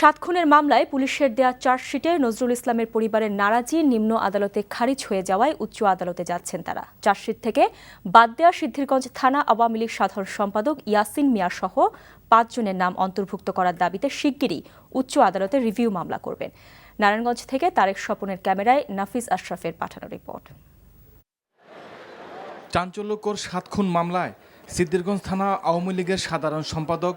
7 খুনের মামলায় পুলিশের দেয়া চার্জশিটে নজরুল ইসলামের পরিবারের নারাজি নিম্ন আদালতে খারিজ হয়ে যাওয়ায় উচ্চ আদালতে যাচ্ছেন তারা। চার্জশিট থেকে বাদ দেওয়া সিদ্ধিরগঞ্জ থানা আওয়ামী লীগ সাধারণ সম্পাদক ইয়াসিন মিয়া সহ 5 জনের নাম অন্তর্ভুক্ত করার দাবিতে শিগগিরই উচ্চ আদালতে রিভিউ মামলা করবেন। নারায়ণগঞ্জ থেকে তারেক স্বপনের ক্যামেরায় নাফিজ আশরাফের পাঠানো রিপোর্ট। চাঞ্চল্যকর 7 খুন মামলায় সিদ্ধিরগঞ্জ থানা আওয়ামী লীগের সাধারণ সম্পাদক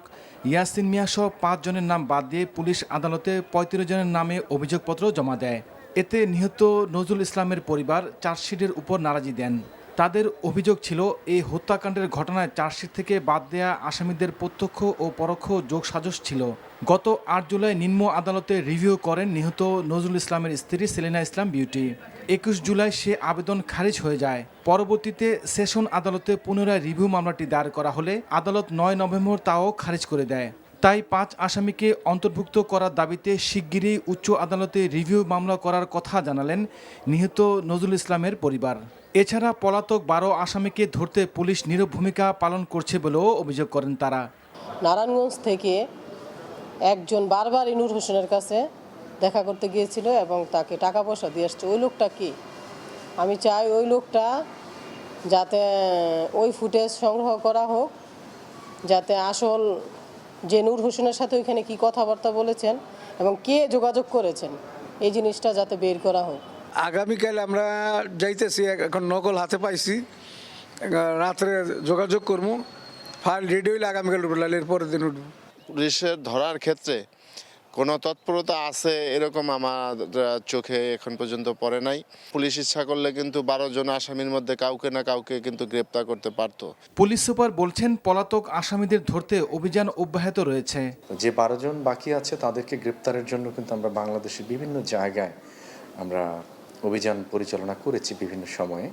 ইয়াসিন মিয়া সহ 5 জনের নাম বাদ দিয়ে পুলিশ আদালতে 35 জনের নামে অভিযোগপত্র জমা দেয়। এতে নিহত নজরুল ইসলামের পরিবার চার্জশিটের উপর নারাজি দেন। তাদের অভিযোগ ছিল এই হত্যাকাণ্ডের ঘটনায় চার্জশিট থেকে বাদ দেয়া আসামিদের প্রত্যক্ষ ও পরোক্ষ যোগসাজশ ছিল। গত 8 জুলাই নিম্ন আদালতে রিভিউ করেন নিহত নজরুল ইসলামের স্ত্রী সেলিনা ইসলাম বিউটি। 21 জুলাই সে আবেদন খারিজ হয়ে যায়। পরবর্তীতে সেশন আদালতে পুনরায় রিভিউ মামলাটি দায়ের করা হলে আদালত 9 নভেম্বর তাও খারিজ করে দেয়। তাই 5 আসামিকে অন্তর্ভুক্ত করার দাবিতে শিগগিরই উচ্চ আদালতে রিভিউ মামলা করার কথা জানালেন নিহত নজরুল ইসলামের পরিবার। এছাড়া পলাতক 12 আসামিকে ধরতে পুলিশ নীরব ভূমিকা পালন করছে বলেও অভিযোগ করেন তারা। নারায়ণগঞ্জ থেকে একজন বারবার ইনুর হোসেনের কাছে দেখা করতে গিয়েছিল এবং তাকে টাকা পয়সা দিয়ে আসছে। ওই লোকটা কি? আমি চাই ওই লোকটা যাতে ওই ফুটেজ সংগ্রহ করা হোক, যাতে আসল যে নূর হোসেনের সাথে ওইখানে কি কথাবার্তা বলেছেন এবং কে যোগাযোগ করেছেন এই জিনিসটা যাতে বের করা হোক। আগামীকাল আমরা যাইতেছি, এখন নকল হাতে পাইছি, রাত্রে যোগাযোগ করবো। ফাইল রেডি হইলে আগামীকাল উঠবো, এর পরের দিন উঠবো। পুলিশের ধরার ক্ষেত্রে কোনো তৎপরতা আছে এরকম আমার চোখে এখন পর্যন্ত পড়ে নাই। পুলিশ ইচ্ছা করলে কিন্তু 12 জন আসামির মধ্যে কাউকে না কাউকে কিন্তু গ্রেপ্তার করতে পারতো। পুলিশ সুপার বলছেন পলাতক আসামিদের ধরতে অভিযান অব্যাহত রয়েছে। যে 12 জন বাকি আছে তাদেরকে গ্রেপ্তারের জন্য কিন্তু আমরা বাংলাদেশের বিভিন্ন জায়গায় আমরা অভিযান পরিচালনা করেছি বিভিন্ন সময়ে,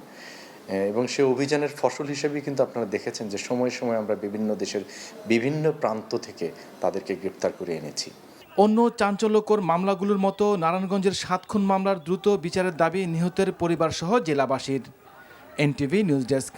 এবং সেই অভিযানের ফসল হিসেবেই কিন্তু আপনারা দেখেছেন যে সময়ে সময়ে আমরা বিভিন্ন দেশের বিভিন্ন প্রান্ত থেকে তাদেরকে গ্রেপ্তার করে এনেছি। অন্য চাঞ্চল্যকর মামলাগুলোর মতো নারায়ণগঞ্জের 7 খুন মামলার দ্রুত বিচারের দাবি নিহতের পরিবারসহ জেলাবাসীর। NTV news desk.